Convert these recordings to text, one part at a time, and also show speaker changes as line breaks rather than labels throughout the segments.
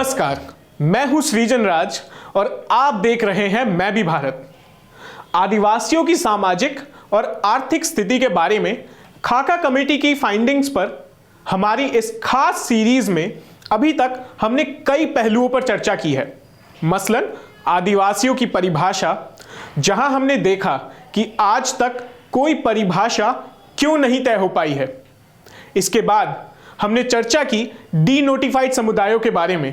नमस्कार, मैं हूं सृजन राज और आप देख रहे हैं मैं भी भारत। आदिवासियों की सामाजिक और आर्थिक स्थिति के बारे में खाका कमेटी की फाइंडिंग्स पर हमारी इस खास सीरीज में अभी तक हमने कई पहलुओं पर चर्चा की है। मसलन आदिवासियों की परिभाषा, जहां हमने देखा कि आज तक कोई परिभाषा क्यों नहीं तय हो पाई है। इसके बाद हमने चर्चा की डीनोटिफाइड समुदायों के बारे में,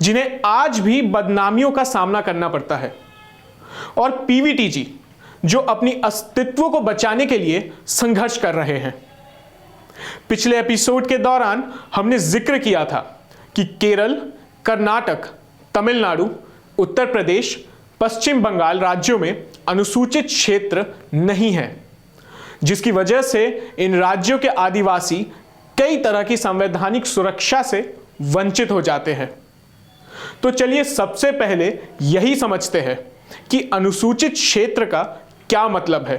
जिन्हें आज भी बदनामियों का सामना करना पड़ता है, और पीवीटीजी, जो अपनी अस्तित्व को बचाने के लिए संघर्ष कर रहे हैं। पिछले एपिसोड के दौरान हमने जिक्र किया था कि केरल, कर्नाटक, तमिलनाडु, उत्तर प्रदेश, पश्चिम बंगाल राज्यों में अनुसूचित क्षेत्र नहीं है, जिसकी वजह से इन राज्यों के आदिवासी कई तरह की संवैधानिक सुरक्षा से वंचित हो जाते हैं। तो चलिए सबसे पहले यही समझते हैं कि अनुसूचित क्षेत्र का क्या मतलब है।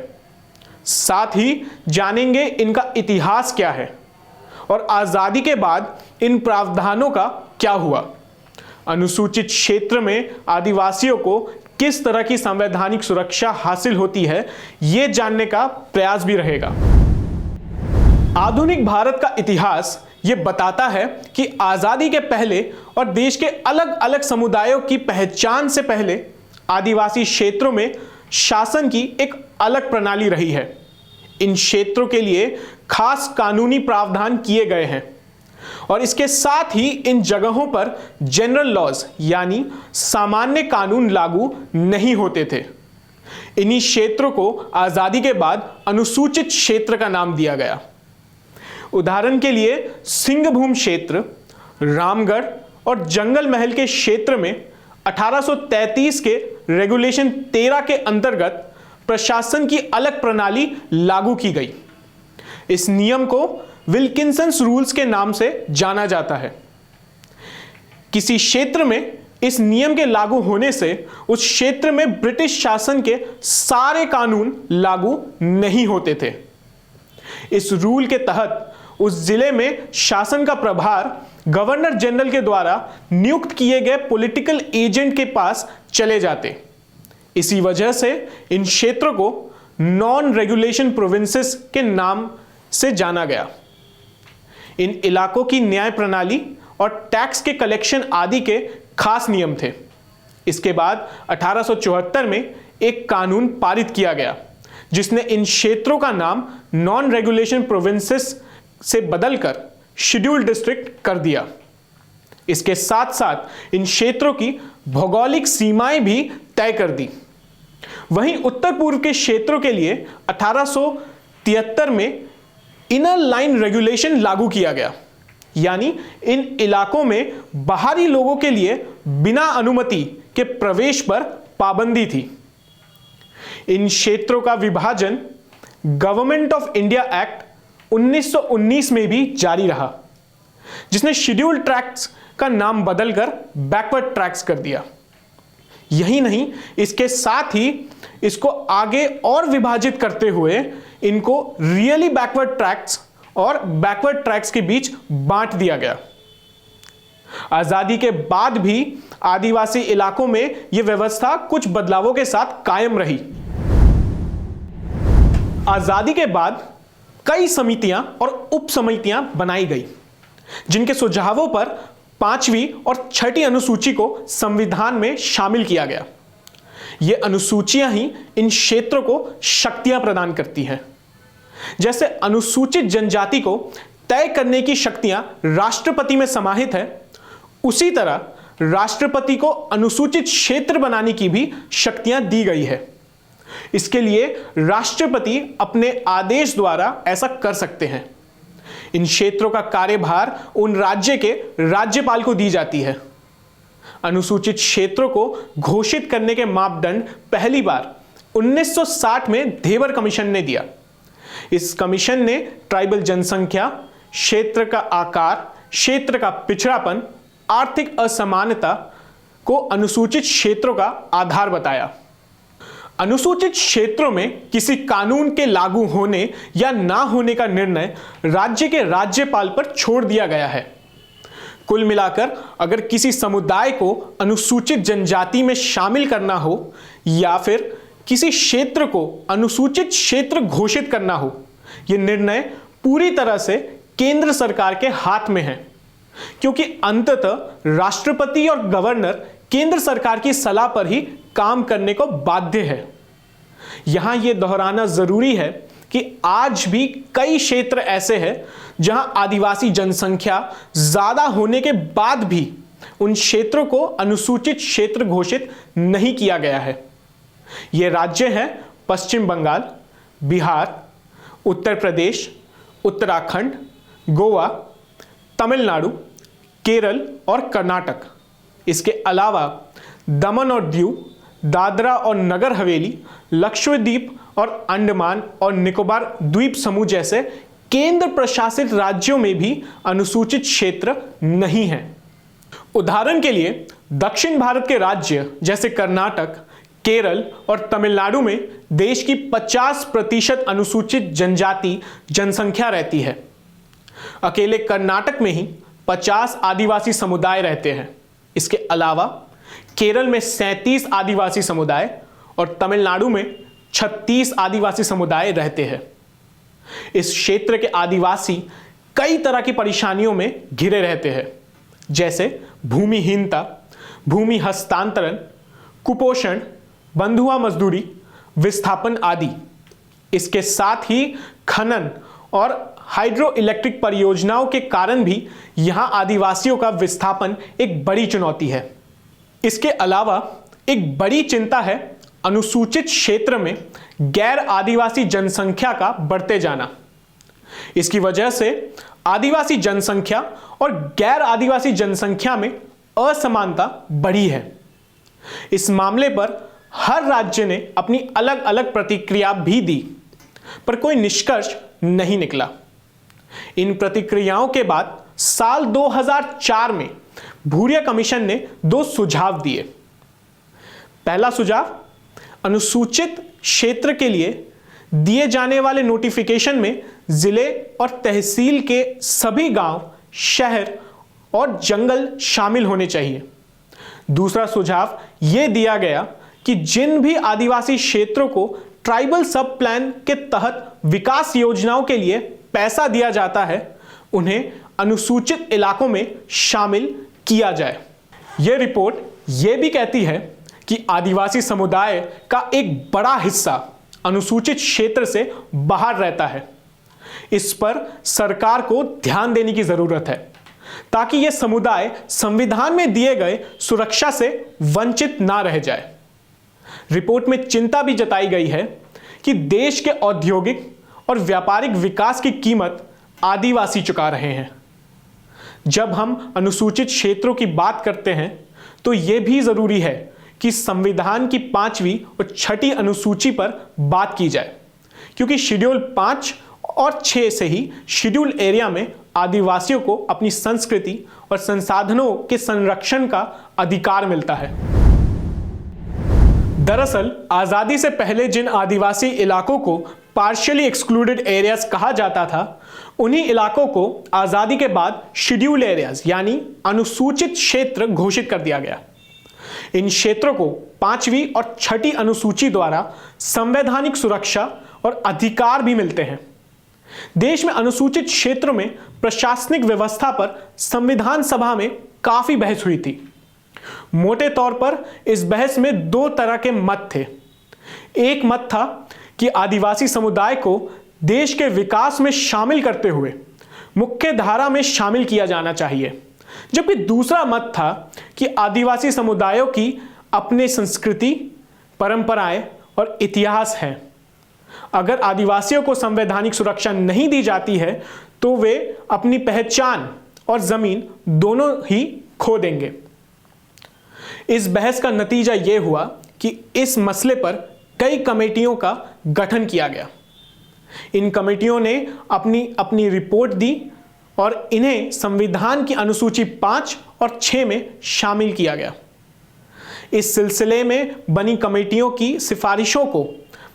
साथ ही जानेंगे इनका इतिहास क्या है और आजादी के बाद इन प्रावधानों का क्या हुआ। अनुसूचित क्षेत्र में आदिवासियों को किस तरह की संवैधानिक सुरक्षा हासिल होती है, यह जानने का प्रयास भी रहेगा। आधुनिक भारत का इतिहास यह बताता है कि आजादी के पहले और देश के अलग अलग समुदायों की पहचान से पहले आदिवासी क्षेत्रों में शासन की एक अलग प्रणाली रही है। इन क्षेत्रों के लिए खास कानूनी प्रावधान किए गए हैं और इसके साथ ही इन जगहों पर जनरल लॉज यानी सामान्य कानून लागू नहीं होते थे। इन्हीं क्षेत्रों को आजादी के बाद अनुसूचित क्षेत्र का नाम दिया गया। उदाहरण के लिए सिंहभूम क्षेत्र, रामगढ़ और जंगल महल के क्षेत्र में 1833 के रेगुलेशन 13 के अंतर्गत प्रशासन की अलग प्रणाली लागू की गई। इस नियम को विल्किंसंस रूल्स के नाम से जाना जाता है। किसी क्षेत्र में इस नियम के लागू होने से उस क्षेत्र में ब्रिटिश शासन के सारे कानून लागू नहीं होते थे। इस रूल के तहत उस जिले में शासन का प्रभार गवर्नर जनरल के द्वारा नियुक्त किए गए पॉलिटिकल एजेंट के पास चले जाते। इसी वजह से इन क्षेत्रों को नॉन रेगुलेशन प्रोविंसेस के नाम से जाना गया। इन इलाकों की न्याय प्रणाली और टैक्स के कलेक्शन आदि के खास नियम थे। इसके बाद 1874 में एक कानून पारित किया गया, जिसने इन क्षेत्रों का नाम नॉन रेगुलेशन प्रोविंसेस से बदलकर शेड्यूल्ड डिस्ट्रिक्ट कर दिया। इसके साथ साथ इन क्षेत्रों की भौगोलिक सीमाएं भी तय कर दी। वहीं उत्तर पूर्व के क्षेत्रों के लिए 1873 में इनर लाइन रेगुलेशन लागू किया गया, यानी इन इलाकों में बाहरी लोगों के लिए बिना अनुमति के प्रवेश पर पाबंदी थी। इन क्षेत्रों का विभाजन गवर्नमेंट ऑफ इंडिया एक्ट 1919 में भी जारी रहा, जिसने शेड्यूल्ड ट्रैक्ट्स का नाम बदलकर बैकवर्ड ट्रैक्ट्स कर दिया। यही नहीं, इसके साथ ही इसको आगे और विभाजित करते हुए इनको रियली बैकवर्ड ट्रैक्ट्स और बैकवर्ड ट्रैक्ट्स के बीच बांट दिया गया। आजादी के बाद भी आदिवासी इलाकों में यह व्यवस्था कुछ बदलावों के साथ कायम रही। आजादी के बाद कई समितियां और उप समितियां बनाई गई, जिनके सुझावों पर 5वीं और 6ठी अनुसूची को संविधान में शामिल किया गया। ये अनुसूचियां ही इन क्षेत्रों को शक्तियां प्रदान करती हैं। जैसे अनुसूचित जनजाति को तय करने की शक्तियां राष्ट्रपति में समाहित है, उसी तरह राष्ट्रपति को अनुसूचित क्षेत्र बनाने की भी शक्तियां दी गई है। इसके लिए राष्ट्रपति अपने आदेश द्वारा ऐसा कर सकते हैं। इन क्षेत्रों का कार्यभार उन राज्य के राज्यपाल को दी जाती है। अनुसूचित क्षेत्रों को घोषित करने के मापदंड पहली बार 1960 में धेवर कमीशन ने दिया। इस कमीशन ने ट्राइबल जनसंख्या, क्षेत्र का आकार, क्षेत्र का पिछड़ापन, आर्थिक असमानता को अनुसूचित क्षेत्रों का आधार बताया। अनुसूचित क्षेत्रों में किसी कानून के लागू होने या ना होने का निर्णय राज्य के राज्यपाल पर छोड़ दिया गया है। कुल मिलाकर अगर किसी समुदाय को अनुसूचित जनजाति में शामिल करना हो या फिर किसी क्षेत्र को अनुसूचित क्षेत्र घोषित करना हो, यह निर्णय पूरी तरह से केंद्र सरकार के हाथ में है, क्योंकि अंततः राष्ट्रपति और गवर्नर केंद्र सरकार की सलाह पर ही काम करने को बाध्य है। यहां यह दोहराना जरूरी है कि आज भी कई क्षेत्र ऐसे हैं जहां आदिवासी जनसंख्या ज्यादा होने के बाद भी उन क्षेत्रों को अनुसूचित क्षेत्र घोषित नहीं किया गया है। ये राज्य हैं पश्चिम बंगाल, बिहार, उत्तर प्रदेश, उत्तराखंड, गोवा, तमिलनाडु, केरल और कर्नाटक। इसके अलावा दमन और दीव, दादरा और नगर हवेली, लक्षद्वीप और अंडमान और निकोबार द्वीप समूह जैसे केंद्र प्रशासित राज्यों में भी अनुसूचित क्षेत्र नहीं है। उदाहरण के लिए दक्षिण भारत के राज्य जैसे कर्नाटक, केरल और तमिलनाडु में देश की 50% अनुसूचित जनजाति जनसंख्या रहती है। अकेले कर्नाटक में ही 50 आदिवासी समुदाय रहते हैं। इसके अलावा केरल में 37 आदिवासी समुदाय और तमिलनाडु में 36 आदिवासी समुदाय रहते हैं। इस क्षेत्र के आदिवासी कई तरह की परेशानियों में घिरे रहते हैं, जैसे भूमिहीनता, भूमि हस्तांतरण, कुपोषण, बंधुआ मजदूरी, विस्थापन आदि। इसके साथ ही खनन और हाइड्रो इलेक्ट्रिक परियोजनाओं के कारण भी यहां आदिवासियों का विस्थापन एक बड़ी चुनौती है। इसके अलावा एक बड़ी चिंता है अनुसूचित क्षेत्र में गैर आदिवासी जनसंख्या का बढ़ते जाना। इसकी वजह से आदिवासी जनसंख्या और गैर आदिवासी जनसंख्या में असमानता बढ़ी है। इस मामले पर हर राज्य ने अपनी अलग अलग प्रतिक्रिया भी दी, पर कोई निष्कर्ष नहीं निकला। इन प्रतिक्रियाओं के बाद साल 2004 में भूरिया कमीशन ने 2 सुझाव दिए। पहला सुझाव, अनुसूचित क्षेत्र के लिए दिए जाने वाले नोटिफिकेशन में जिले और तहसील के सभी गांव, शहर और जंगल शामिल होने चाहिए। दूसरा सुझाव यह दिया गया कि जिन भी आदिवासी क्षेत्रों को ट्राइबल सब प्लान के तहत विकास योजनाओं के लिए पैसा दिया जाता है, उन्हें अनुसूचित इलाकों में शामिल किया जाए। यह रिपोर्ट यह भी कहती है कि आदिवासी समुदाय का एक बड़ा हिस्सा अनुसूचित क्षेत्र से बाहर रहता है। इस पर सरकार को ध्यान देने की जरूरत है ताकि यह समुदाय संविधान में दिए गए सुरक्षा से वंचित ना रह जाए। रिपोर्ट में चिंता भी जताई गई है कि देश के औद्योगिक और व्यापारिक विकास की कीमत आदिवासी चुका रहे हैं। जब हम अनुसूचित क्षेत्रों की बात करते हैं तो यह भी जरूरी है कि संविधान की 5वीं और 6ठी अनुसूची पर बात की जाए, क्योंकि शेड्यूल 5 और 6 से ही शेड्यूल एरिया में आदिवासियों को अपनी संस्कृति और संसाधनों के संरक्षण का अधिकार मिलता है। दरअसल आजादी से पहले जिन आदिवासी इलाकों को पार्शियली एक्सक्लूडेड एरियाज कहा जाता था, उन्हीं इलाकों को आजादी के बाद शेड्यूल एरियाज यानी अनुसूचित क्षेत्र घोषित कर दिया गया। इन क्षेत्रों को 5वीं और 6ठी अनुसूची द्वारा संवैधानिक सुरक्षा और अधिकार भी मिलते हैं। देश में अनुसूचित क्षेत्रों में प्रशासनिक व्यवस्था पर संविधान सभा में काफी बहस हुई थी। मोटे तौर पर इस बहस में 2 तरह के मत थे। एक मत था कि आदिवासी समुदाय को देश के विकास में शामिल करते हुए मुख्य धारा में शामिल किया जाना चाहिए, जबकि दूसरा मत था कि आदिवासी समुदायों की अपनी संस्कृति, परंपराएं और इतिहास है। अगर आदिवासियों को संवैधानिक सुरक्षा नहीं दी जाती है तो वे अपनी पहचान और जमीन दोनों ही खो देंगे। इस बहस का नतीजा यह हुआ कि इस मसले पर कई कमेटियों का गठन किया गया। इन कमेटियों ने अपनी रिपोर्ट दी और इन्हें संविधान की अनुसूची 5 और 6 में शामिल किया गया। इस सिलसिले में बनी कमेटियों की सिफारिशों को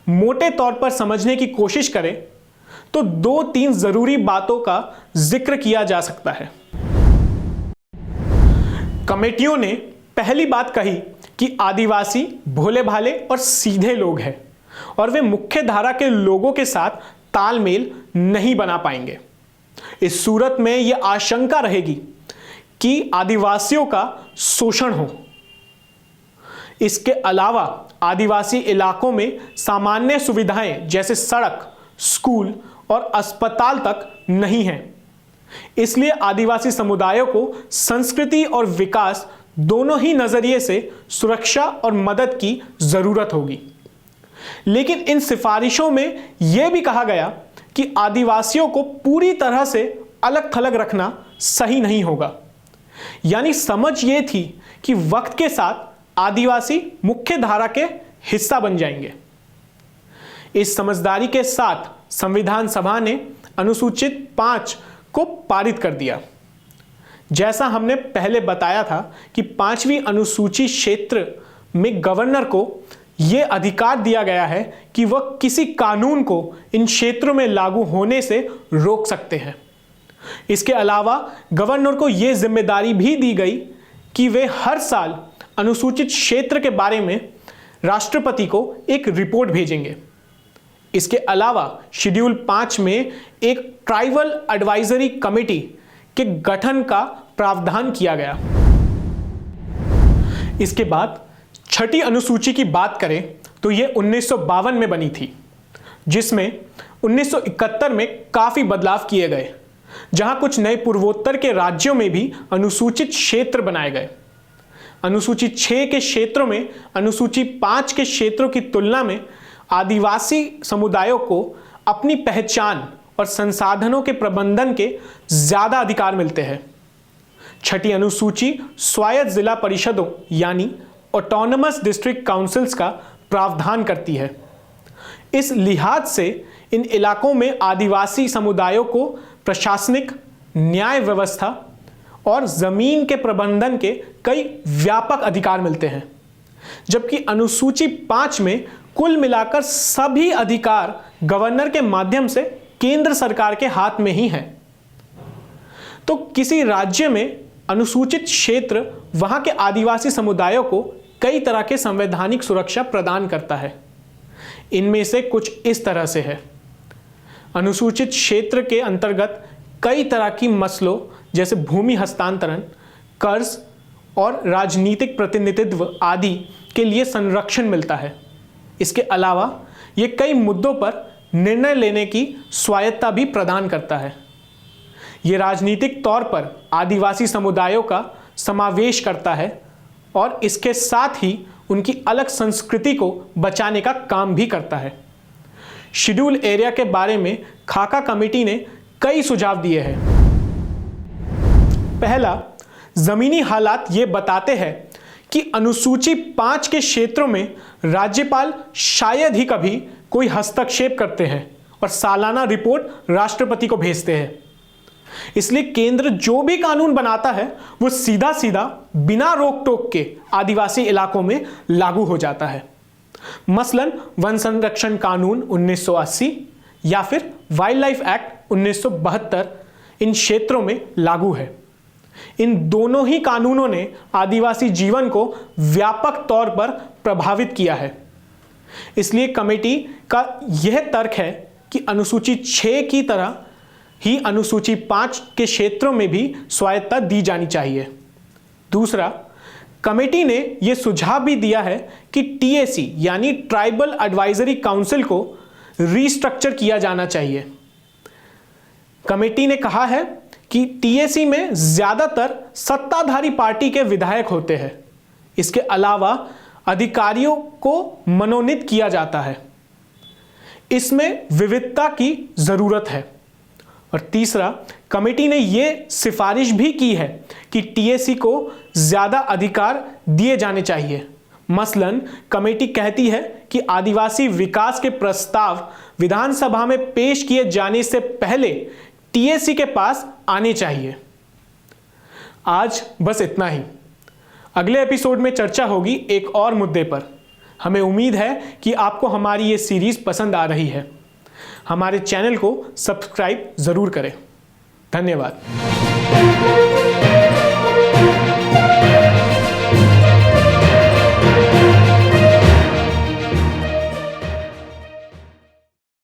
मोटे तौर पर समझने की कोशिश करें तो 2-3 जरूरी बातों का जिक्र किया जा सकता है। कमेटियों ने पहली बात कही कि आदिवासी भोले भाले और सीधे लोग हैं और वे मुख्य धारा के लोगों के साथ तालमेल नहीं बना पाएंगे। इस सूरत में यह आशंका रहेगी कि आदिवासियों का शोषण हो। इसके अलावा आदिवासी इलाकों में सामान्य सुविधाएं जैसे सड़क, स्कूल और अस्पताल तक नहीं हैं। इसलिए आदिवासी समुदायों को संस्कृति और विकास दोनों ही नजरिए से सुरक्षा और मदद की जरूरत होगी। लेकिन इन सिफारिशों में यह भी कहा गया कि आदिवासियों को पूरी तरह से अलग थलग रखना सही नहीं होगा। यानी समझ यह थी कि वक्त के साथ आदिवासी मुख्य धारा के हिस्सा बन जाएंगे। इस समझदारी के साथ संविधान सभा ने अनुसूचित 5 को पारित कर दिया। जैसा हमने पहले बताया था कि 5वीं अनुसूची क्षेत्र में गवर्नर को यह अधिकार दिया गया है कि वह किसी कानून को इन क्षेत्रों में लागू होने से रोक सकते हैं। इसके अलावा गवर्नर को यह जिम्मेदारी भी दी गई कि वे हर साल अनुसूचित क्षेत्र के बारे में राष्ट्रपति को एक रिपोर्ट भेजेंगे। इसके अलावा शेड्यूल 5 में एक ट्राइबल एडवाइजरी कमेटी के गठन का प्रावधान किया गया। इसके बाद छठी अनुसूची की बात करें तो यह 1952 में बनी थी, जिसमें 1971 में काफी बदलाव किए गए, जहां कुछ नए पूर्वोत्तर के राज्यों में भी अनुसूचित क्षेत्र बनाए गए। अनुसूची 6 के क्षेत्रों में अनुसूची 5 के क्षेत्रों की तुलना में आदिवासी समुदायों को अपनी पहचान और संसाधनों के प्रबंधन के ज्यादा अधिकार मिलते हैं। छठी अनुसूची स्वायत्त जिला परिषदों यानी ऑटोनमस डिस्ट्रिक्ट काउंसिल्स का प्रावधान करती है। इस लिहाज से इन इलाकों में आदिवासी समुदायों को प्रशासनिक, न्याय व्यवस्था और जमीन के प्रबंधन के कई व्यापक अधिकार मिलते हैं, जबकि अनुसूची 5 में कुल मिलाकर सभी अधिकार गवर्नर के माध्यम से केंद्र सरकार के हाथ में ही है। तो किसी राज्य में अनुसूचित क्षेत्र वहां के आदिवासी समुदायों को कई तरह के संवैधानिक सुरक्षा प्रदान करता है। इनमें से कुछ इस तरह से है। अनुसूचित क्षेत्र के अंतर्गत कई तरह की मसलों जैसे भूमि हस्तांतरण, कर्ज और राजनीतिक प्रतिनिधित्व आदि के लिए संरक्षण मिलता है। इसके अलावा यह कई मुद्दों पर निर्णय लेने की स्वायत्तता भी प्रदान करता है। यह राजनीतिक तौर पर आदिवासी समुदायों का समावेश करता है और इसके साथ ही उनकी अलग संस्कृति को बचाने का काम भी करता है। शेड्यूल एरिया के बारे में खाका कमेटी ने कई सुझाव दिए हैं। पहला, जमीनी हालात ये बताते हैं कि अनुसूची 5 के क्षेत्रों में राज्यपाल शायद ही कभी कोई हस्तक्षेप करते हैं और सालाना रिपोर्ट राष्ट्रपति को भेजते हैं। इसलिए केंद्र जो भी कानून बनाता है वो सीधा सीधा बिना रोक टोक के आदिवासी इलाकों में लागू हो जाता है। मसलन वन संरक्षण कानून 1980 या फिर वाइल्ड लाइफ एक्ट 1972 इन क्षेत्रों में लागू है। इन दोनों ही कानूनों ने आदिवासी जीवन को व्यापक तौर पर प्रभावित किया है। इसलिए कमेटी का यह तर्क है कि अनुसूची 6 की तरह ही अनुसूची 5 के क्षेत्रों में भी स्वायत्तता दी जानी चाहिए। दूसरा, कमेटी ने यह सुझाव भी दिया है कि टीएसी यानी ट्राइबल एडवाइजरी काउंसिल को रीस्ट्रक्चर किया जाना चाहिए। कमेटी ने कहा है कि टीएसी में ज्यादातर सत्ताधारी पार्टी के विधायक होते हैं। इसके अलावा अधिकारियों को मनोनीत किया जाता है। इसमें विविधता की जरूरत है। और तीसरा, कमेटी ने यह सिफारिश भी की है कि टीएसी को ज्यादा अधिकार दिए जाने चाहिए। मसलन कमेटी कहती है कि आदिवासी विकास के प्रस्ताव विधानसभा में पेश किए जाने से पहले टीएसी के पास आने चाहिए। आज बस इतना ही। अगले एपिसोड में चर्चा होगी एक और मुद्दे पर। हमें उम्मीद है कि आपको हमारी ये सीरीज पसंद आ रही है। हमारे चैनल को सब्सक्राइब जरूर करें। धन्यवाद।